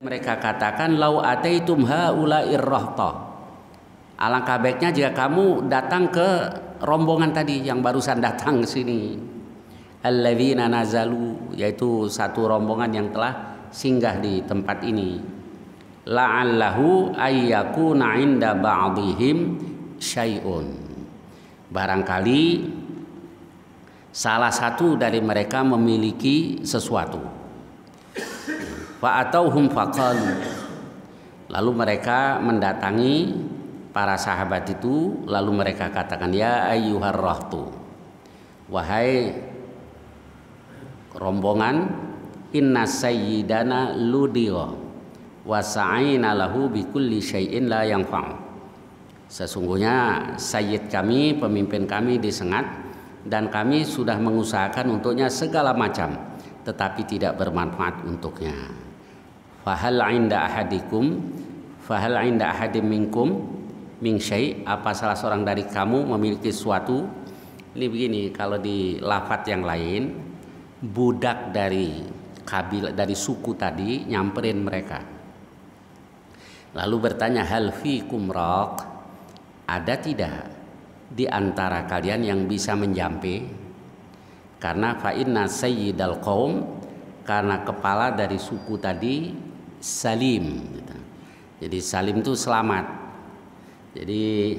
Mereka katakan lau ataitum haula'ir rahta. Alangkah baiknya jika kamu datang ke rombongan tadi yang barusan datang ke sini. Alladzina nazalu, yaitu satu rombongan yang telah singgah di tempat ini. La'allahu ayyakuna 'inda ba'dihim syai'un. Barangkali salah satu dari mereka memiliki sesuatu. Fa'atauhum faqalu, lalu mereka mendatangi para sahabat itu, lalu mereka katakan, ya ayyuhar rahtu, wahai rombongan, inna sayyidana ludiyo wa sa'ina lahu bikulli syai'in la yanfa'u. Sesungguhnya sayyid kami, pemimpin kami disengat, dan kami sudah mengusahakan untuknya segala macam, tetapi tidak bermanfaat untuknya. Fahal 'inda ahadikum, fahal 'inda ahadim minkum min syai', apa salah seorang dari kamu memiliki sesuatu? Ini begini, kalau di lafadz yang lain, budak dari kabilah, dari suku tadi nyamperin mereka, lalu bertanya, hal fikum raq, ada tidak di antara kalian yang bisa menjampe? Karena fa inna sayyidal qaum, karena kepala dari suku tadi salim. Jadi salim itu selamat. Jadi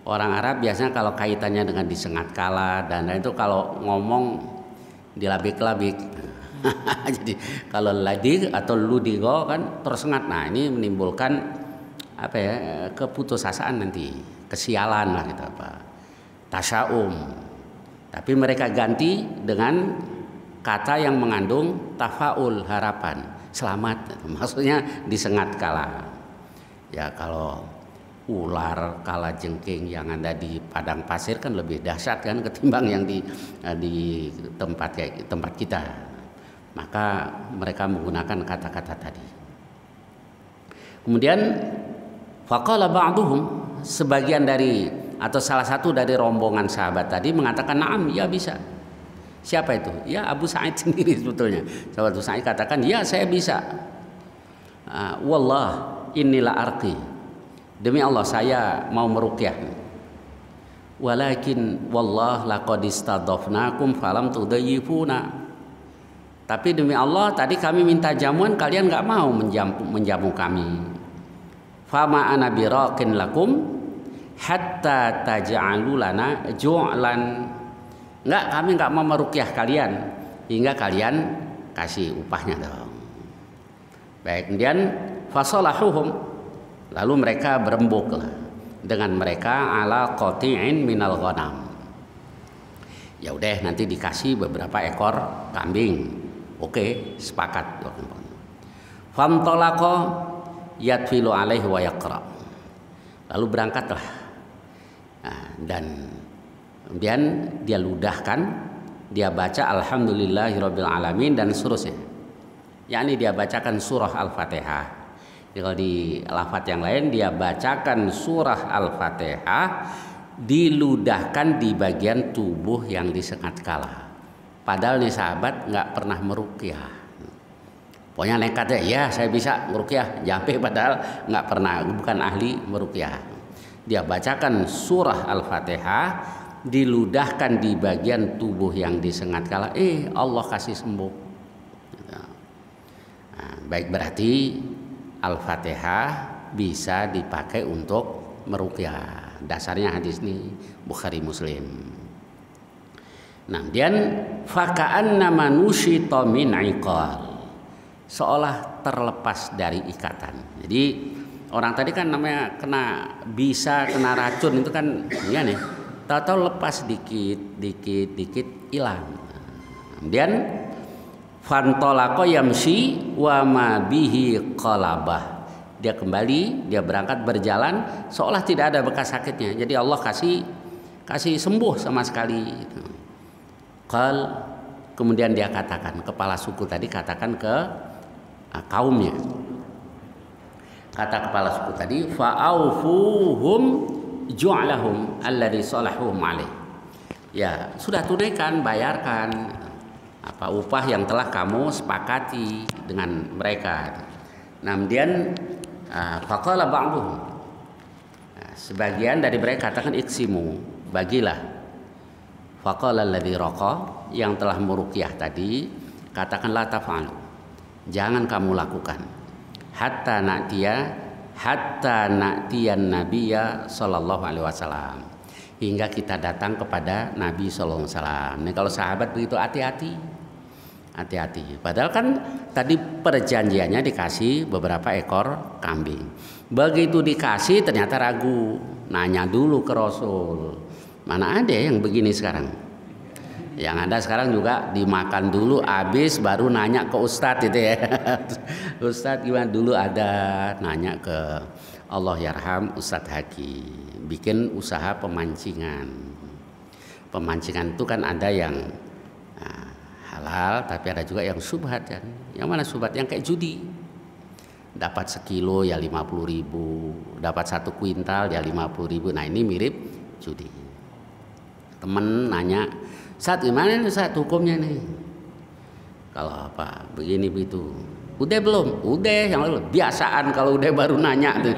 orang Arab biasanya kalau kaitannya dengan disengat kala dan itu kalau ngomong dilabik-labik. Jadi kalau ladig atau ludigo kan tersengat. Nah, ini menimbulkan apa ya, keputusasaan nanti, kesialan lah gitu apa. Tasyaum. Tapi mereka ganti dengan kata yang mengandung tafaul, harapan, selamat, maksudnya disengat kala. Ya kalau ular kala jengking yang ada di padang pasir kan lebih dahsyat kan ketimbang yang di tempat kita. Maka mereka menggunakan kata-kata tadi. Kemudian faqala ba'duhum, sebagian dari atau salah satu dari rombongan sahabat tadi mengatakan, na'am, ya bisa. Siapa itu? Ya Abu Sa'id sendiri sebetulnya. Sahabat Abu Sa'id katakan, ya saya bisa. Wallah inilah arqi, demi Allah saya mau meruqyah. Walakin wallah laqad istadafnakum falam tudayyifuna. Tapi demi Allah tadi kami minta jamuan, kalian nggak mau menjamu kami. Fama ana biraqin lakum hatta taj'alu lana ju'lan. Enggak, kami enggak mau meruqyah kalian hingga kalian kasih upahnya dong. Baik, kemudian fasalahuhum, lalu mereka berembuk dengan mereka ala qati'in minal ghanam. Ya udah, nanti dikasih beberapa ekor kambing. Oke, sepakat. Famtalaqa yatfilu alaihi wa yaqra. Lalu berangkatlah. Nah, dan kemudian dia ludahkan, dia baca alhamdulillahirabbil alamin dan seterusnya. Yakni dia bacakan surah Al-Fatihah. Kalau di lafadz yang lain dia bacakan surah Al-Fatihah, diludahkan di bagian tubuh yang disengat kala. Padahal nih sahabat nggak pernah meruqyah. Pokoknya nekat ya saya bisa meruqyah, jampe padahal nggak pernah, bukan ahli meruqyah. Dia bacakan surah Al-Fatihah, diludahkan di bagian tubuh yang disengat kala, Allah kasih sembuh. Nah, baik, berarti Al-Fatihah bisa dipakai untuk meruqyah. Dasarnya hadis ini Bukhari Muslim. Nah, kemudian faka'annama nusyita min iqal, seolah terlepas dari ikatan. Jadi orang tadi kan namanya kena racun itu kan ya nih, tahu-tahu lepas dikit hilang. Kemudian fantolaqa yamshi wa ma bihi qalabah, dia kembali, dia berangkat berjalan seolah tidak ada bekas sakitnya. Jadi Allah kasih sembuh sama sekali. Kemudian dia katakan, kepala suku tadi katakan ke kaumnya, kata kepala suku tadi, fa'aufuhum ju'lahum alladhi salahuhum alaih. Ya sudah, tunaikan, bayarkan apa upah yang telah kamu sepakati dengan mereka. Nah, kemudian faqala ba'duhum, sebagian dari mereka katakan iksimu, bagilah. Faqala alladzi raqa, yang telah meruqyah tadi katakan la taf'alu, jangan kamu lakukan. Hatta na'tiyan nabiyya sallallahu alaihi wasallam, hingga kita datang kepada Nabi sallallahu alaihi wasallam. Nah, kalau sahabat begitu hati-hati. Padahal kan tadi perjanjiannya dikasih beberapa ekor kambing. Begitu dikasih ternyata ragu, nanya dulu ke Rasul. Mana ada yang begini sekarang? Yang ada sekarang juga dimakan dulu habis baru nanya ke Ustadz itu ya. Ustadz gimana, dulu ada nanya ke Allah yarham Ustadz Haki, bikin usaha pemancingan. Pemancingan itu kan ada yang halal tapi ada juga yang subhat kan. Yang mana subhat? Yang kayak judi. Dapat sekilo ya 50.000, dapat 1 kuintal ya 50.000. Nah, ini mirip judi. Temen nanya, "Saat gimana nih saat hukumnya nih?" Kalau apa begini begitu. Udah belum? Udah, yang lalu biasaan kalau udah baru nanya tuh.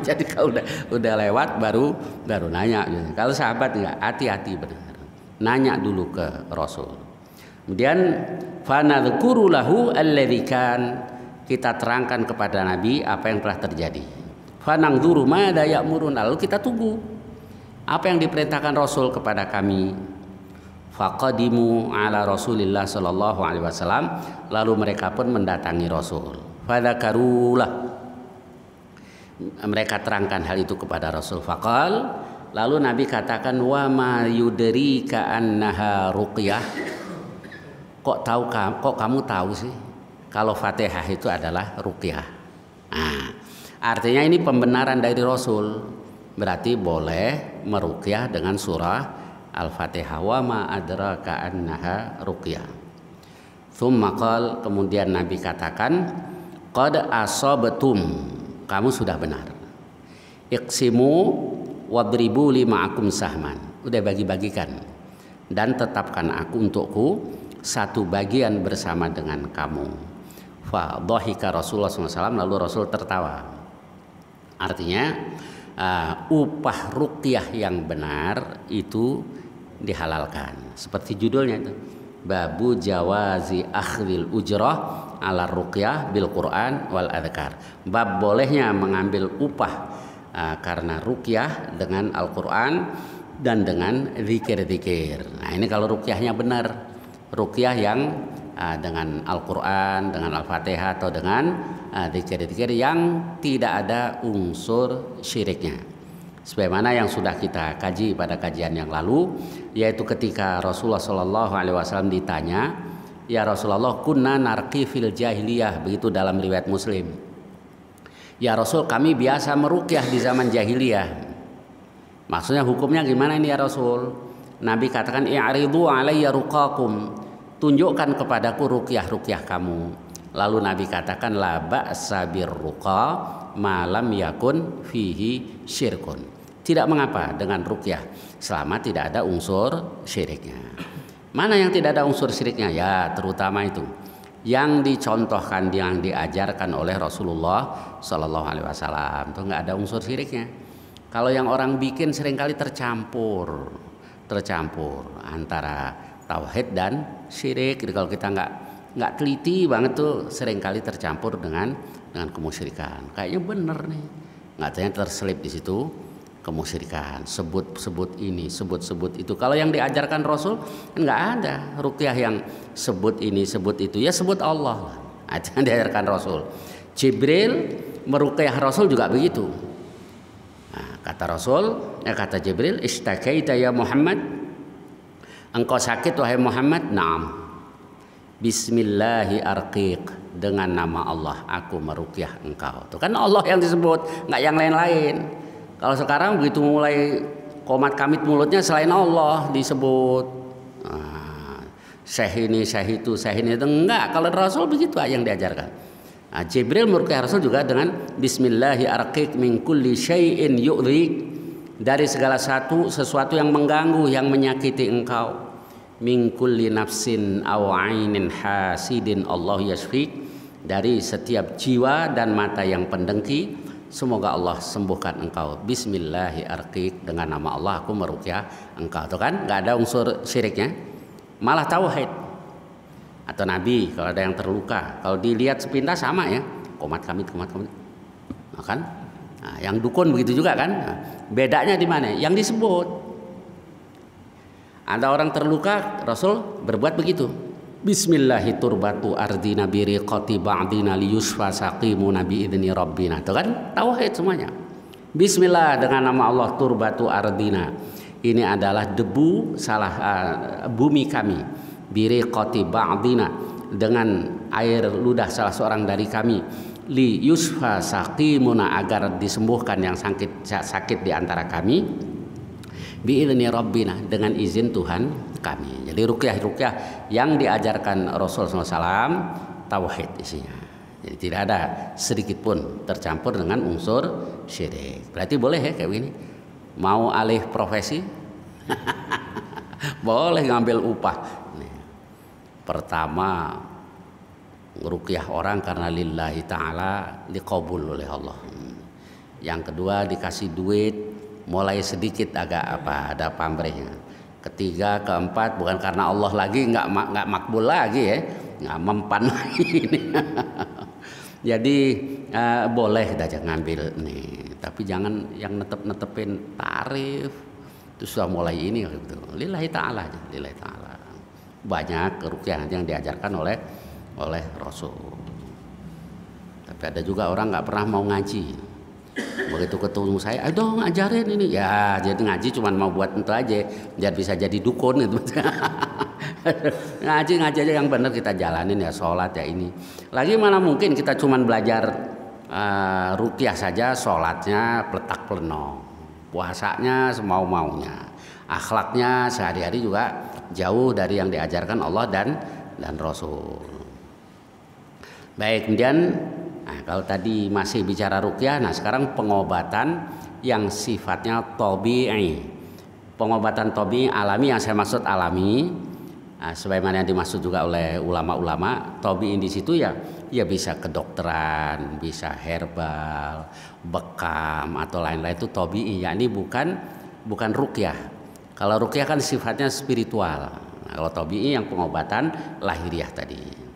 Jadi kalau udah lewat baru nanya. Kalau sahabat enggak, hati-hati benar. Nanya dulu ke Rasul. Kemudian fanadhkuru lahu alladzi kan, kita terangkan kepada Nabi apa yang telah terjadi. Fanangduru madza ya'murun, lalu kita tunggu apa yang diperintahkan Rasul kepada kami. Faqadimu ala Rasulillah sallallahu alaihi wasallam, lalu mereka pun mendatangi Rasul. Fadzakarulah, mereka terangkan hal itu kepada Rasul. Faqal, lalu Nabi katakan, wa ma yudrika annaha ruqyah, kok kamu tahu sih kalau Fatihah itu adalah ruqyah. Nah, artinya ini pembenaran dari Rasul, berarti boleh meruqyah dengan surah Al-Fatihah. Wa ma adraka annaha ruqyah. Tsumma qal, kemudian Nabi katakan, qad asabtum, kamu sudah benar. Iqsimu wadribu lima'akum sahman, udah bagi-bagikan dan tetapkan aku untukku satu bagian bersama dengan kamu. Fa dhahika Rasulullah SAW, lalu Rasul tertawa. Artinya upah ruqyah yang benar itu dihalalkan. Seperti judulnya itu, babu jawazi akhdil ujrah ala ruqyah bil Quran wal adhkar. Bab bolehnya mengambil upah karena ruqyah dengan Al-Quran dan dengan zikir-zikir. Nah, ini kalau ruqyahnya benar, ruqyah yang dengan Al-Quran, dengan Al-Fatihah, atau dengan zikir-zikir yang tidak ada unsur syiriknya. Sebagaimana yang sudah kita kaji pada kajian yang lalu, yaitu ketika Rasulullah SAW ditanya, ya Rasulullah, kunna narqi fil jahiliyah, begitu dalam riwayat Muslim. Ya Rasul, kami biasa meruqyah di zaman jahiliyah. Maksudnya hukumnya gimana ini ya Rasul? Nabi katakan, i'ridu alayya ruqakum, tunjukkan kepadaku ruqyah kamu. Lalu Nabi katakan, la ba'sa birruqa ma lam yakun fihi syirkun. Tidak mengapa dengan ruqyah selama tidak ada unsur syiriknya. Mana yang tidak ada unsur syiriknya? Ya, terutama itu yang dicontohkan, yang diajarkan oleh Rasulullah Sallallahu Alaihi Wasallam, itu nggak ada unsur syiriknya. Kalau yang orang bikin seringkali tercampur antara tauhid dan syirik. Jadi kalau kita nggak teliti banget tuh seringkali tercampur dengan kemusyrikan. Kayaknya bener nih, nggak ternyata terselip di situ kemusyrikan. Sebut ini, sebut itu. Kalau yang diajarkan Rasul nggak ada ruqyah yang sebut ini, sebut itu. Ya sebut Allah. Itu yang diajarkan Rasul. Jibril meruqyah Rasul juga begitu. Nah, kata Jibril, istakaita ya Muhammad, engkau sakit wahai Muhammad? Naam. Bismillahi arqiq, dengan nama Allah aku meruqyah engkau. Itu kan Allah yang disebut, nggak yang lain-lain. Kalau sekarang begitu mulai komat kamit mulutnya selain Allah disebut, syekh ini, syekh itu, enggak. Kalau Rasul begitu yang diajarkan. Nah, Jibril meruqyah Rasul juga dengan Bismillahi arqiq min kulli syai'in yu'dhik, dari segala sesuatu yang mengganggu, yang menyakiti engkau. Min kulli nafsin aw 'ainin hasidin Allah yashfik, dari setiap jiwa dan mata yang pendengki. Semoga Allah sembuhkan engkau. Bismillahirrahmanirrahim, dengan nama Allah aku meruqyah engkau. Tuh kan, nggak ada unsur syiriknya, malah tauhid. Atau Nabi kalau ada yang terluka, kalau dilihat sepintas sama ya, komat kamit. Nah, kan? Nah, yang dukun begitu juga kan? Nah, bedanya di mana? Yang disebut. Ada orang terluka, Rasul berbuat begitu. Bismillahi turbatu ardina biriqati ba'dina liyusfa saqimu nabi idni rabbina. Itu kan tauhid semuanya. Bismillah, dengan nama Allah, turbatu ardina. Ini adalah debu bumi kami. Biriqati ba'dina, dengan air ludah salah seorang dari kami. Li yusfa saqimuna, agar disembuhkan yang sakit di antara kami. Bi idzni rabbina, dengan izin Tuhan kami. Jadi ruqyah yang diajarkan Rasul SAW tauhid isinya. Jadi tidak ada sedikit pun tercampur dengan unsur syirik. Berarti boleh ya kayak begini. Mau alih profesi boleh ngambil upah. Nih. Pertama, ruqyah orang karena lillahi ta'ala, diqabul oleh Allah. Yang kedua, dikasih duit, mulai sedikit agak ada pamrihnya. Ketiga, keempat, bukan karena Allah lagi, nggak makbul lagi ya, nggak mempan lagi. Jadi boleh aja ngambil nih, tapi jangan yang netepin tarif. Terus sudah mulai ini gitu. Lillahi ta'ala aja, lillahi ta'ala. Banyak ruqyah yang diajarkan oleh Rasul. Tapi ada juga orang nggak pernah mau ngaji. Begitu ketemu saya, ayo ngajarin ini. Ya, jadi ngaji cuma mau buat itu aja, biar bisa jadi dukun gitu. ngaji aja yang benar kita jalanin ya, sholat ya ini. Lagi mana mungkin kita cuma belajar ruqyah saja, sholatnya pletak pleno, puasanya semau-maunya, akhlaknya sehari-hari juga jauh dari yang diajarkan Allah dan Rasul. Baik, kemudian kalau tadi masih bicara ruqyah, nah sekarang pengobatan yang sifatnya tabi'i. Pengobatan tabi'i alami, yang saya maksud alami, sebagaimana yang dimaksud juga oleh ulama-ulama, tabi'i di situ ya bisa kedokteran, bisa herbal, bekam atau lain-lain, itu tabi'i, yakni bukan ruqyah. Kalau ruqyah kan sifatnya spiritual. Nah, kalau tabi'i yang pengobatan lahiriah tadi.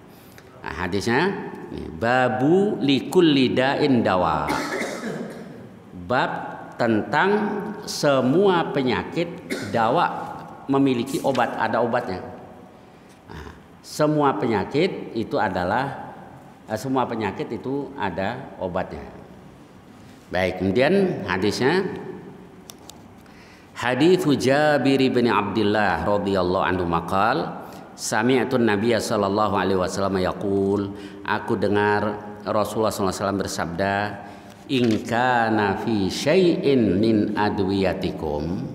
Nah, hadisnya babu likulli da'in dawa. Bab tentang semua penyakit dawa memiliki obat, ada obatnya. Nah, semua penyakit itu ada obatnya. Baik, kemudian hadisnya hadits Jabir bin Abdullah radhiyallahu anhu maqal sami'tu Nabiya sallallahu alaihi wasallam yaqul, aku dengar Rasulullah SAW bersabda, in kana fi syai'in min adwiyatikum,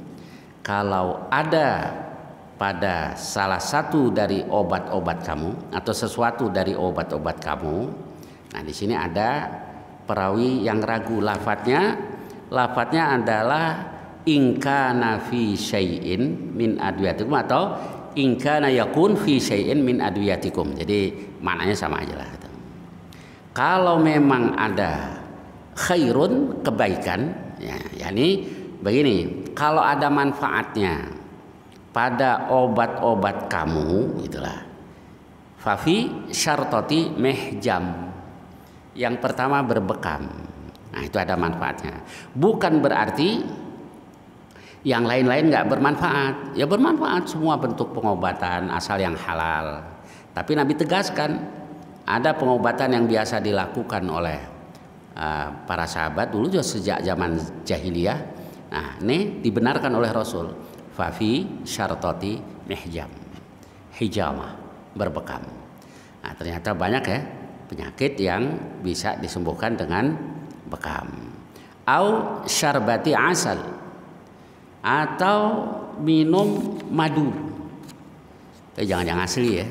kalau ada pada salah satu dari obat-obat kamu atau sesuatu dari obat-obat kamu. Nah, di sini ada perawi yang ragu lafadznya adalah in kana fi syai'in min adwiyatikum atau in kana yakun fi syai'in min adwiyatikum. Jadi maknanya sama aja lah. Kalau memang ada khairun, kebaikan, ya, yakni begini, kalau ada manfaatnya pada obat-obat kamu, itulah. Fafi syartoti mehjam. Yang pertama berbekam. Nah, itu ada manfaatnya. Bukan berarti yang lain-lain nggak bermanfaat. Ya bermanfaat semua bentuk pengobatan asal yang halal. Tapi Nabi tegaskan ada pengobatan yang biasa dilakukan oleh para sahabat dulu juga sejak zaman jahiliyah. Nah, ini dibenarkan oleh Rasul. Fafi syartoti mihjam, hijamah, berbekam. Nah, ternyata banyak ya penyakit yang bisa disembuhkan dengan bekam. Au syarbati asal, atau minum madu. Tapi jangan yang asli ya.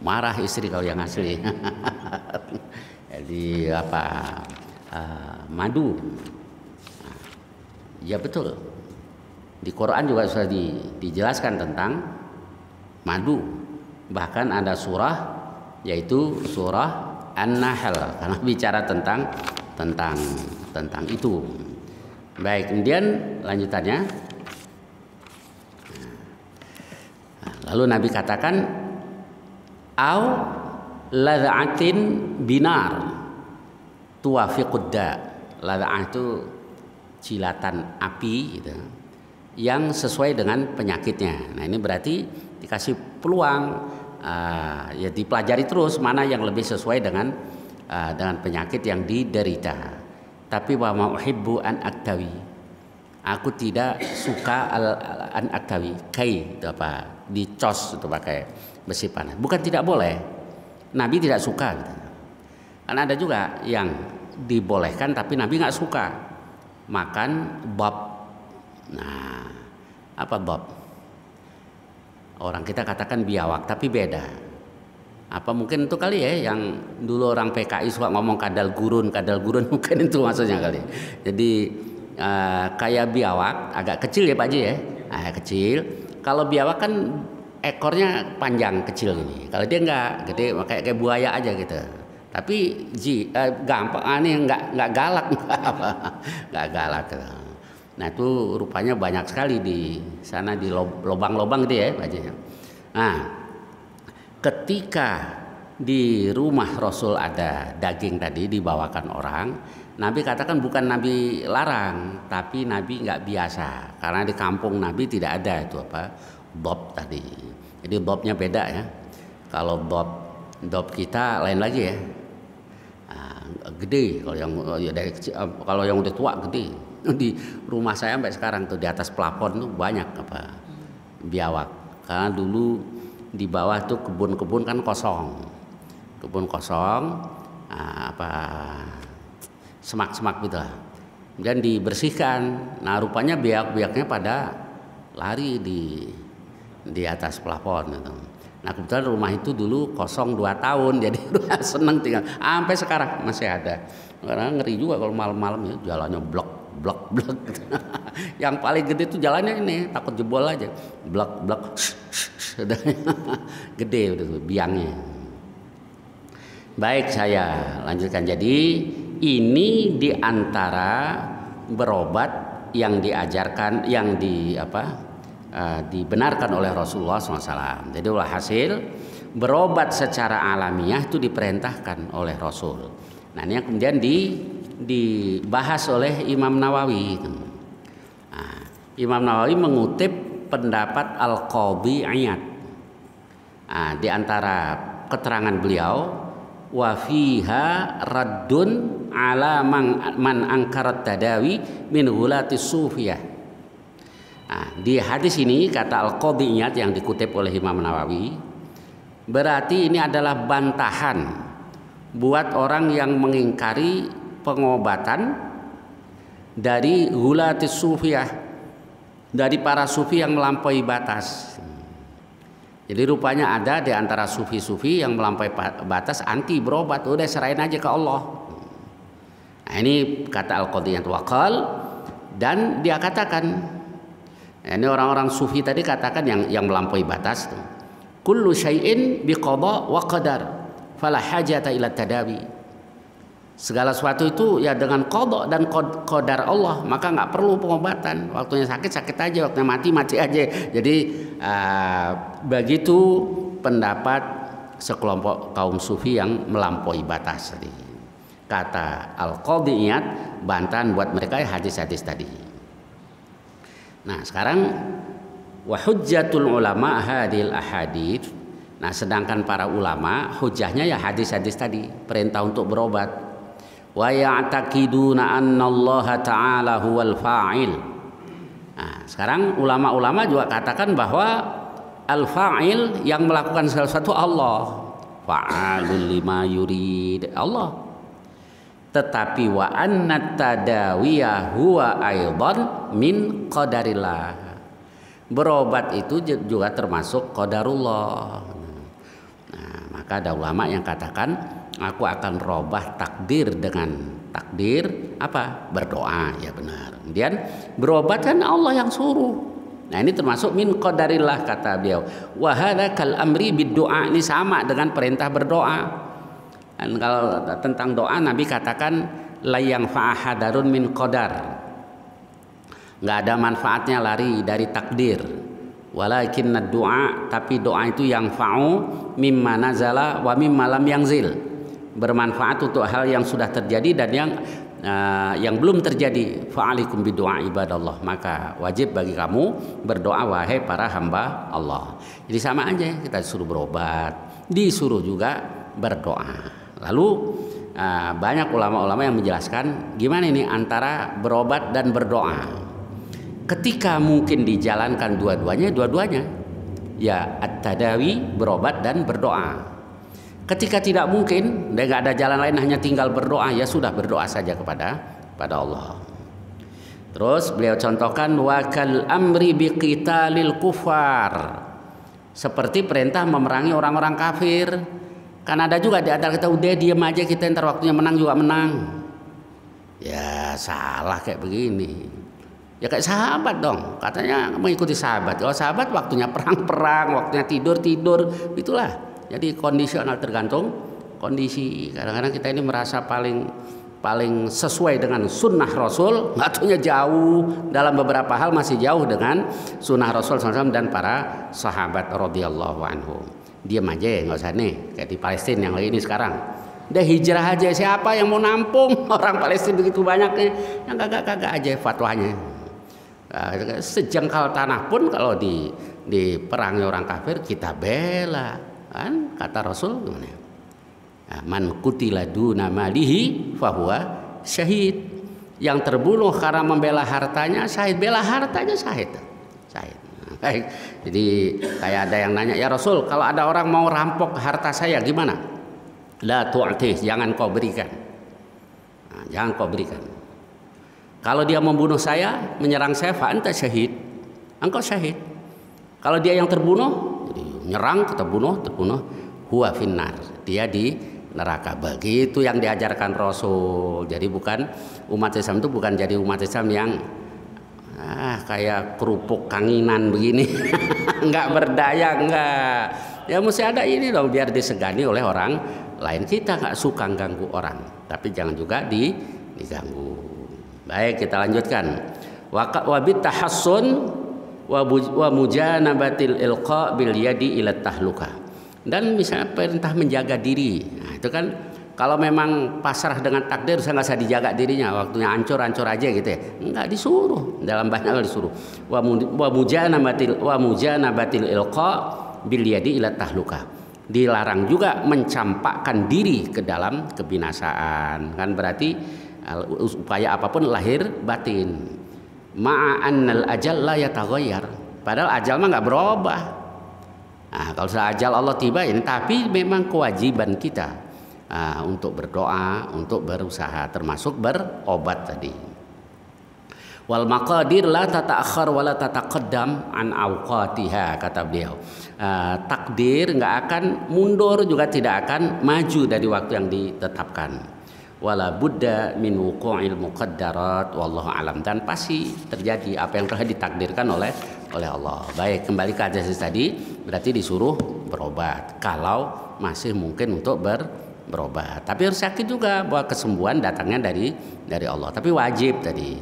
Marah istri kalau yang asli. Jadi madu. Ya betul. Di Quran juga sudah dijelaskan tentang madu. Bahkan ada surah yaitu surah An-Nahl, karena bicara tentang itu. Baik, kemudian lanjutannya. Lalu Nabi katakan, au lad'atin binar tuwafiqudda. Lad'ah itu cilatan api gitu, yang sesuai dengan penyakitnya. Nah, ini berarti dikasih peluang, ya dipelajari terus mana yang lebih sesuai dengan penyakit yang diderita. Tapi wa mauhibbu an aktawi, aku tidak suka an aktawi, kai itu apa, dicos itu pakai besi panas. Bukan tidak boleh, Nabi tidak suka gitu. Karena ada juga yang dibolehkan tapi Nabi nggak suka makan bob. Nah, apa bob? Orang kita katakan biawak tapi beda. Apa mungkin itu kali ya yang dulu orang PKI suka ngomong kadal gurun mungkin itu maksudnya kali. Jadi kayak biawak, agak kecil ya Pak Haji ya, kecil. Kalau biawak kan ekornya panjang kecil gini. Kalau dia enggak gede, kayak buaya aja gitu. Tapi gampang, aneh, nggak galak, nggak galak. Nah itu rupanya banyak sekali di sana, di lobang-lobang gitu ya Pak Haji. Nah, ketika di rumah Rasul ada daging tadi dibawakan orang, Nabi katakan bukan Nabi larang, tapi Nabi nggak biasa, karena di kampung Nabi tidak ada itu apa bob tadi. Jadi bobnya beda ya. Kalau bob kita lain lagi ya, gede. Kalau yang dari kecil, kalau yang udah tua gede. Di rumah saya sampai sekarang tuh di atas plafon tuh banyak apa biawak, karena dulu di bawah tuh kebun-kebun kan kosong, semak-semak gitu lah, dan dibersihkan. Nah rupanya biak-biaknya pada lari di atas plafon gitu. Nah kebetulan rumah itu dulu kosong 2 tahun, jadi seneng tinggal sampai sekarang masih ada. Karena ngeri juga kalau malam-malam ya jalannya blok gitu. Yang paling gede itu jalannya ini, takut jebol aja, blok gede udah biangnya. Baik, saya lanjutkan. Jadi ini diantara berobat yang diajarkan, yang dibenarkan oleh Rasulullah SAW. Jadi hasil berobat secara alamiah itu diperintahkan oleh Rasul. Nah ini yang kemudian dibahas oleh Imam Nawawi. Nah, Imam Nawawi mengutip pendapat Al-Qadhi Iyad. Nah, di antara keterangan beliau, wa fiha raddun ala man angkarat tadawi min hulati sufiyah. Nah, di hadis ini kata Al-Qadhi Iyad yang dikutip oleh Imam Nawawi, berarti ini adalah bantahan buat orang yang mengingkari pengobatan dari hulati sufiyah, dari para sufi yang melampaui batas. Jadi rupanya ada di antara sufi-sufi yang melampaui batas, anti berobat, udah serahin aja ke Allah. Nah, ini kata Al-Qadhi Iyad waqal, dan dia katakan, ini orang-orang sufi tadi katakan yang melampaui batas tuh, kullu syai'in biqada wa qadar fala hajata ila tadawi. Segala sesuatu itu ya dengan qada dan qadar Allah, maka nggak perlu pengobatan. Waktunya sakit aja, waktunya mati aja. Jadi begitu pendapat sekelompok kaum sufi yang melampaui batas tadi. Kata Al-Qadhi Iyad, bantahan buat mereka hadis-hadis tadi. Nah sekarang wa hujjatul ulama hadil ahadits. Nah sedangkan para ulama hujahnya ya hadis-hadis tadi, perintah untuk berobat. Wa ya'taqiduna anna Allah Ta'ala huwal fa'il. Nah sekarang ulama-ulama juga katakan bahwa al-fa'il yang melakukan sesuatu Allah, fa'alul lima yurid Allah. Tetapi wa anna tadawiyah huwa aidan min qadarillah. Berobat itu juga termasuk qadarullah. Nah, maka ada ulama yang katakan, aku akan robah takdir dengan takdir apa? Berdoa, ya benar. Kemudian berobat kan Allah yang suruh. Nah, ini termasuk min qadarillah kata beliau. Wa hadza kal amri bid du'a, ini sama dengan perintah berdoa. Dan kalau tentang doa Nabi katakan la yang fa'ahadarun min qadar. Nggak ada manfaatnya lari dari takdir. Walakinna doa, tapi doa itu yang fa'u mimma nazala wa mimma lam yanzil. Bermanfaat untuk hal yang sudah terjadi dan yang belum terjadi. Fa'alikum bidu'a ibadallah, maka wajib bagi kamu berdoa wahai para hamba Allah. Jadi sama aja, kita disuruh berobat, disuruh juga berdoa. Lalu banyak ulama-ulama yang menjelaskan gimana ini antara berobat dan berdoa. Ketika mungkin dijalankan dua-duanya ya at-tadawi, berobat dan berdoa. Ketika tidak mungkin dan nggak ada jalan lain hanya tinggal berdoa, ya sudah berdoa saja kepada Allah. Terus beliau contohkan wakal amri biqitalil kufar, seperti perintah memerangi orang-orang kafir. Kan ada juga di antara kita udah diam aja, kita ntar waktunya menang juga menang. Ya salah kayak begini. Ya kayak sahabat dong, katanya mengikuti sahabat. Kalau sahabat waktunya perang, waktunya tidur, itulah. Jadi kondisional, tergantung kondisi. Kadang-kadang kita ini merasa paling sesuai dengan sunnah Rasul, waktunya jauh, dalam beberapa hal masih jauh dengan sunnah Rasul SAW dan para sahabat radhiyallahu anhum. Diam aja, nggak usah nih kayak di Palestina yang lagi ini sekarang. Udah hijrah aja, siapa yang mau nampung orang Palestina begitu banyaknya, yang kagak aja fatwanya. Sejengkal tanah pun kalau diperangi orang kafir kita bela, kan kata Rasul gimana? Man qutila duna malihi fahuwa syahid. Yang terbunuh karena membela hartanya syahid, bela hartanya syahid. Baik. Jadi kayak ada yang nanya, ya Rasul, kalau ada orang mau rampok harta saya gimana? La tu'tih, jangan kau berikan. Jangan kau berikan. Kalau dia membunuh saya, menyerang saya, fa anta syahid. Engkau syahid. Kalau dia yang terbunuh, jadi nyerang, terbunuh, huwa finnar. Dia di neraka. Begitu yang diajarkan Rasul. Jadi bukan umat Islam itu bukan jadi umat Islam yang kayak kerupuk kanginan begini. Enggak berdaya, enggak. Ya mesti ada ini dong biar disegani oleh orang lain. Kita enggak suka ganggu orang, tapi jangan juga diganggu. Baik, kita lanjutkan. Wa bit tahassun wa mujanabatil ilqa bil yadi ila tahluka. Dan misalnya perintah menjaga diri. Nah, itu kan kalau memang pasrah dengan takdir, saya nggak usah dijaga dirinya, waktunya ancur aja gitu ya. Enggak disuruh, dalam banyak hal disuruh. Wa mujanabatil ilqa bil yadi ila tahluka. Dilarang juga mencampakkan diri ke dalam kebinasaan. Kan berarti upaya apapun lahir batin. Ma'annal ajal la yataghayyar. Padahal ajal mah nggak berubah. Nah, kalau sudah ajal Allah tiba ini, tapi memang kewajiban kita untuk berdoa, untuk berusaha, termasuk berobat tadi. Wal maqadir la tata'akhkhar wa la tataqaddam an awqatiha, kata beliau. Takdir nggak akan mundur, juga tidak akan maju dari waktu yang ditetapkan. Wala budda min wuqu'il muqaddarat wallahu alam, dan pasti terjadi apa yang telah ditakdirkan oleh Allah. Baik, kembali ke hadis tadi, berarti disuruh berobat kalau masih mungkin untuk berobat. Tapi harus yakin juga bahwa kesembuhan datangnya dari Allah. Tapi wajib tadi.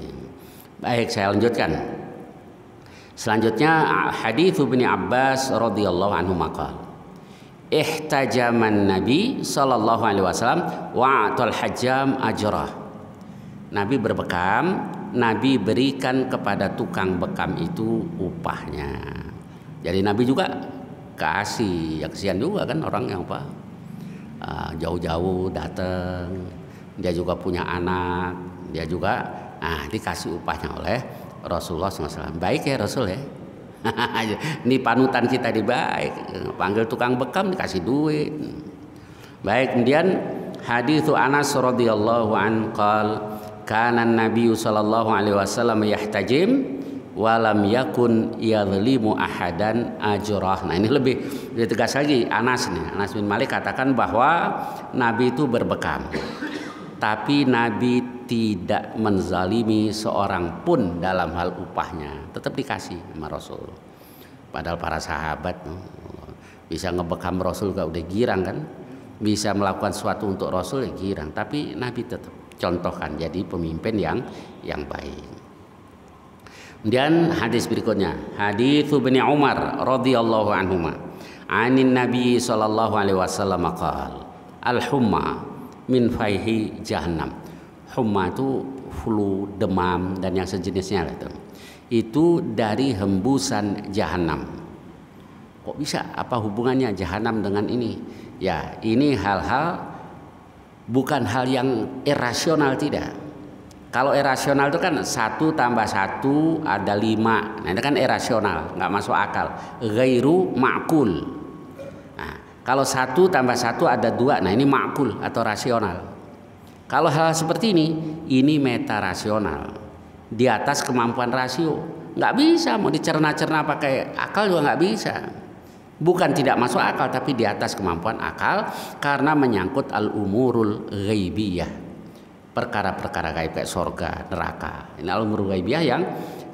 Baik, saya lanjutkan. Selanjutnya hadits Ibnu Abbas radhiyallahu anhu maqal. Ihtajaman Nabi sallallahu alaihi wasallam wa atal hajjam ajrah. Nabi berbekam, Nabi berikan kepada tukang bekam itu upahnya. Jadi Nabi juga kasih, ya kesian juga kan orang yang jauh-jauh datang, dia juga punya anak, dia juga dikasih upahnya oleh Rasulullah SAW. Baik ya Rasul ya. Ini panutan kita di baik, panggil tukang bekam dikasih duit. Baik, kemudian haditsu Anas radhiyallahu an qal kana Nabi sallallahu alaihi wasallam yahtajim wa lam yakun yadhlimu ahadan ajrah. Nah, ini lebih tegas lagi. Anas bin Malik katakan bahwa Nabi itu berbekam, tapi Nabi tidak menzalimi seorang pun dalam hal upahnya, tetap dikasih sama Rasul. Padahal para sahabat bisa ngebekam Rasul gak udah girang kan, bisa melakukan sesuatu untuk Rasul ya girang, tapi Nabi tetap contohkan jadi pemimpin yang baik. Kemudian hadis berikutnya, hadis Ibnu Umar radhiyallahu anhuma, anin Nabi sallallahu alaihi wasallam qala, al-humma min faihi jahannam. Humma itu flu, demam dan yang sejenisnya itu dari hembusan jahanam. Kok bisa? Apa hubungannya jahanam dengan ini? Ya, ini hal-hal bukan hal yang irasional, tidak. Kalau irasional itu kan 1 tambah 1 ada 5. Nah, ini kan irasional, nggak masuk akal. Ghairu ma'kul. Nah, kalau 1 tambah 1 ada 2. Nah, ini ma'kul atau rasional. Kalau hal seperti ini meta rasional. Di atas kemampuan rasio. Nggak bisa mau dicerna-cerna pakai akal juga nggak bisa. Bukan tidak masuk akal, tapi di atas kemampuan akal karena menyangkut al-umurul ghaibiyah. Perkara-perkara gaib kayak surga, neraka. Ini al-umur ghaibiyah yang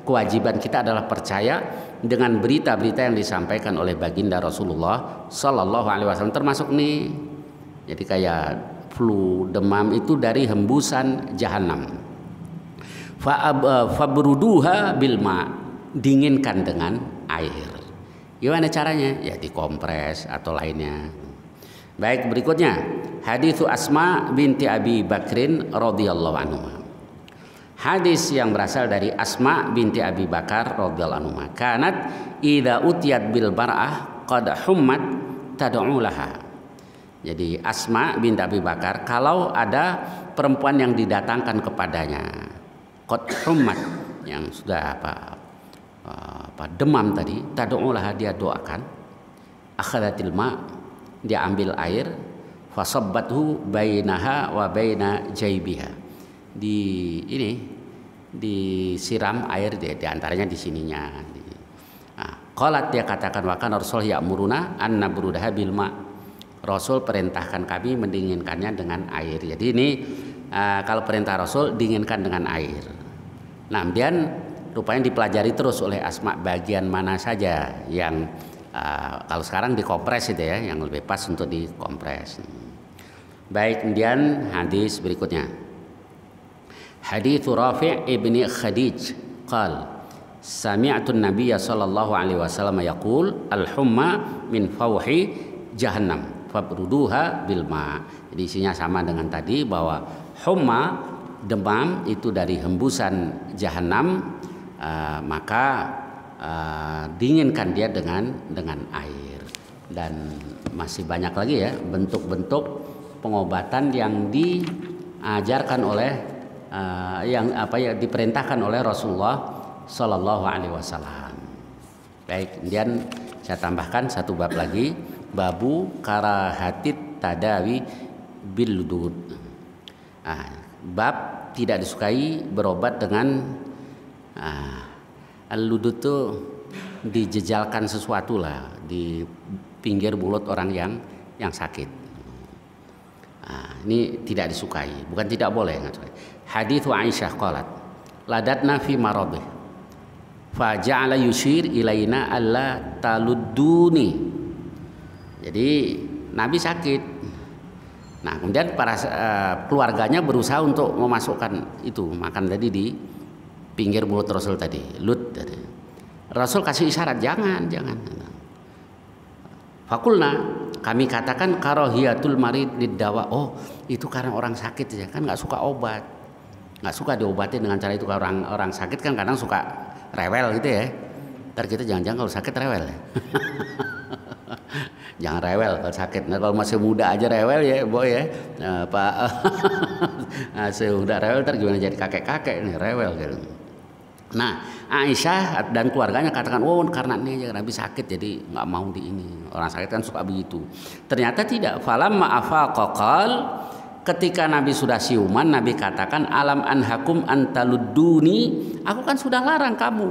kewajiban kita adalah percaya dengan berita-berita yang disampaikan oleh baginda Rasulullah Sallallahu Alaihi Wasallam, termasuk nih. Jadi kayak flu, demam itu dari hembusan jahanam. Fabruduha bilma, dinginkan dengan air. Gimana caranya? Ya dikompres atau lainnya. Baik, berikutnya hadits Asma binti Abi Bakrin radhiyallahu anhu. Hadis yang berasal dari Asma binti Abi Bakar radhiyallahu anhu. Kanat idza utiyat bil bar'ah qad hummat tad'u laha. Jadi Asma binti Abi Bakar, kalau ada perempuan yang didatangkan kepadanya qad hummat, yang sudah demam tadi, tad'u laha, dia doakan. Akhadatil ma', dia ambil air, fasabbathu bainaha wa baina jaibiha, disiram air di antaranya di sininya. Qalat, dia katakan, wa kana Rasul ya'muruna an nabrudaha bil ma, Rasul perintahkan kami mendinginkannya dengan air. Jadi ini kalau perintah Rasul dinginkan dengan air. Nah, kemudian rupanya dipelajari terus oleh Asma bagian mana saja yang kalau sekarang dikompres itu ya, yang lebih pas untuk dikompres. Baik, kemudian hadis berikutnya. Hadits Rafi' ibni Khadij qal sami'tu an-nabiy sallallahu alaihi wasallam yaqul al-humma min fawhi jahannam fabruduha bil ma. Jadi isinya sama dengan tadi, bahwa humma, demam, itu dari hembusan jahanam, maka dinginkan dia dengan air. Dan masih banyak lagi ya bentuk-bentuk pengobatan yang diajarkan oleh yang diperintahkan oleh Rasulullah Sallallahu Alaihi Wasallam. Baik, kemudian saya tambahkan satu bab lagi, babu karahatit tadawi bil ludud. Bab tidak disukai berobat dengan al-ludud itu dijejalkan sesuatu lah di pinggir mulut orang yang sakit. Ini tidak disukai, bukan tidak boleh. Hadits Aisyah qalat ladatna fi maradih fa ja'ala yushir ilaina alla taludduni. Jadi Nabi sakit. Nah, kemudian para keluarganya berusaha untuk memasukkan itu makan tadi di pinggir mulut Rasul tadi, lut tadi. Rasul kasih isyarat, jangan. Fakulna, kami katakan karahiyatul marid liddawa. Oh, itu karena orang sakit ya, kan nggak suka obat, nggak suka diobatin dengan cara itu. Orang sakit kan kadang suka rewel gitu ya. Ntar kita jangan-jangan kalau sakit rewel ya. Jangan rewel kalau sakit. Nah, kalau masih muda aja rewel ya, boy ya. Pak, masih muda rewel, ntar gimana jadi kakek-kakek nih rewel gitu. Nah, Aisyah dan keluarganya katakan, oh karena ini aja Nabi sakit jadi nggak mau di ini. Orang sakit kan suka begitu. Ternyata tidak. Falamma afaqa qal, ketika Nabi sudah siuman, Nabi katakan, alam anhakum antaludduni, aku kan sudah larang kamu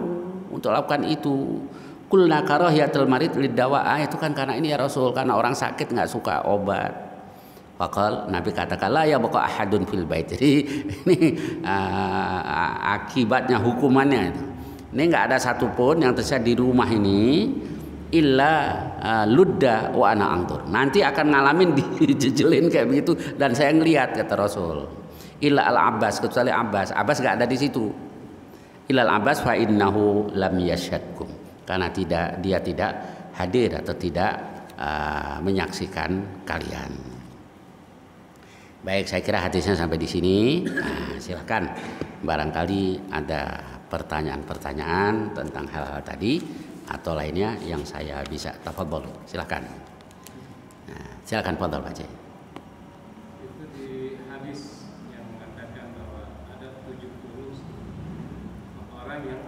untuk lakukan itu. Kulna karahiyatul marid liddawa, itu kan karena ini ya Rasul, karena orang sakit nggak suka obat. Fakal, Nabi katakan, la ya baqa ahadun fil bait. Jadi ini akibatnya, hukumannya itu. Ini nggak ada satupun yang tersisa di rumah ini illa ludda wa ana angdur. Nanti akan ngalamin dijejelin kayak begitu dan saya ngelihat, kata Rasul. Illa al Abbas, kecuali Abbas. Abbas nggak ada di situ. Illa al Abbas fa innahu lam yashhadkum. Karena dia tidak hadir atau tidak menyaksikan kalian. Baik, saya kira hadisnya sampai di sini. Nah, silakan barangkali ada pertanyaan-pertanyaan tentang hal-hal tadi atau lainnya yang saya bisa tafadhol. Silakan. Nah, silakan fadhol Pak C. Itu di hadis yang mengatakan bahwa ada 70 orang yang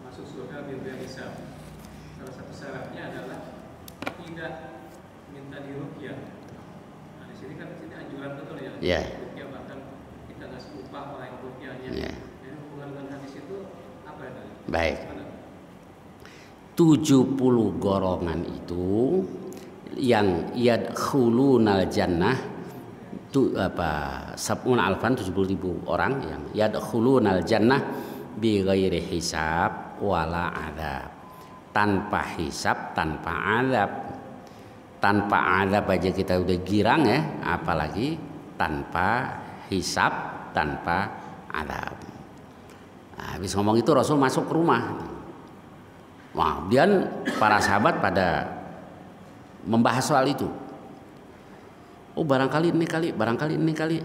masuk surga bila hisab. Salah satu syaratnya adalah tidak minta diruqyah. Nah, di sini kan anjuran betul ya. Yeah. Ruqyah, bahkan kita ngasih upah orang ruqyahnya. Yeah. Jadi hubungan dengan hadis itu apa ya? Baik. 70 golongan itu yang yadkhulunal jannah itu sab'un alfan, 70.000 orang yang yadkhulunal jannah bi ghairi hisab wala adzab. Tanpa hisab, tanpa azab. Tanpa azab aja kita udah girang ya, apalagi tanpa hisab, tanpa azab. Nah, habis ngomong itu Rasul masuk ke rumah. Wah, kemudian para sahabat pada membahas soal itu. Oh, barangkali ini kali.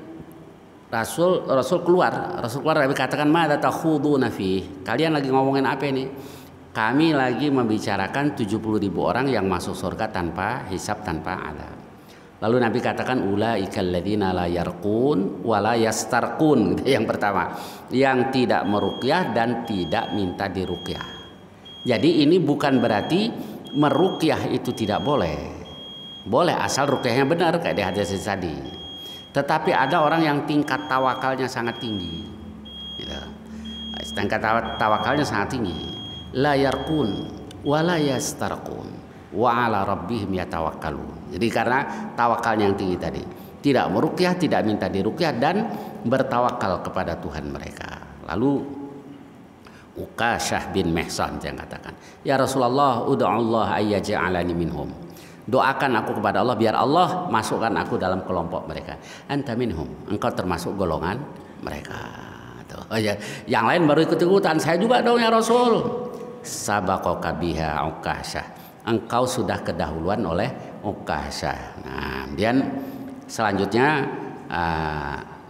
Rasul keluar Nabi katakan, "Ma takhuduna fi?" Kalian lagi ngomongin apa ini? Kami lagi membicarakan 70.000 orang yang masuk surga tanpa hisab, tanpa azab. Lalu Nabi katakan, ulaikal ladzina la yarqun wa la yastarqun. Yang pertama, yang tidak meruqyah dan tidak minta diruqyah. Jadi ini bukan berarti meruqyah itu tidak boleh. Boleh asal ruqyahnya benar kayak di hadis tadi. Tetapi ada orang yang tingkat tawakalnya sangat tinggi. Gitu. Tingkat tawakalnya sangat tinggi. La yarqun wa la yastarqun wa ala rabbihim yatawakkalun. Jadi karena tawakalnya yang tinggi tadi, tidak meruqyah, tidak minta diruqyah dan bertawakal kepada Tuhan mereka. Lalu Uqasyah bin Mihsan yang katakan, "Ya Rasulullah, ud'allah ayyaj'alani minhum." Doakan aku kepada Allah biar Allah masukkan aku dalam kelompok mereka. Anta minhum, engkau termasuk golongan mereka. Tuh. Oh ya, yang lain baru ikut-ikutan, saya juga dong ya Rasul. Sabaqaka biha Uqasyah. Engkau sudah kedahuluan oleh Uqasyah. Nah, kemudian selanjutnya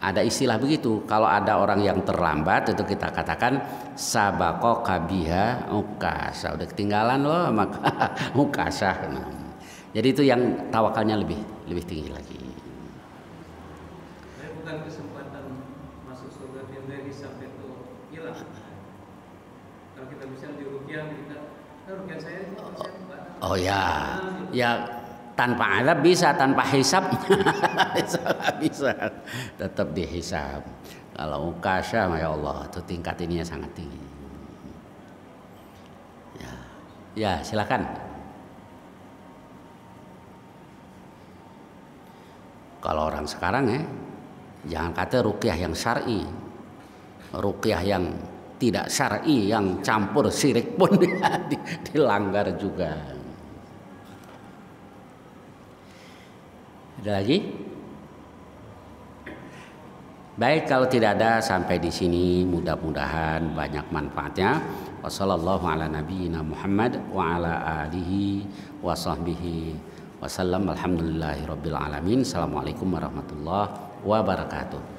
ada istilah begitu. Kalau ada orang yang terlambat itu kita katakan sabaqaka biha Uqasyah. Udah ketinggalan loh maka Uqasyah. Nah, jadi itu yang tawakalnya lebih tinggi lagi. Bukan kesempatan masuk surga dari sampai itu hilang. Kalau kita bisa diruqyah, kita ruqyah saya itu oh ya, ya tanpa azab bisa, tanpa hisab bisa, tetap dihisab. Kalau Uqasyah, ya Allah, itu tingkat ininya sangat tinggi. Ya silakan. Kalau orang sekarang ya, jangan kata ruqyah yang syar'i, ruqyah yang tidak syar'i, yang campur syirik pun dilanggar juga. Ada lagi? Baik, kalau tidak ada sampai di sini, mudah-mudahan banyak manfaatnya. Wassallallahu ala nabiyyina Muhammad wa ala alihi wa sahbihi wasallam. Alhamdulillahirabbil alamin. Assalamualaikum warahmatullahi wabarakatuh.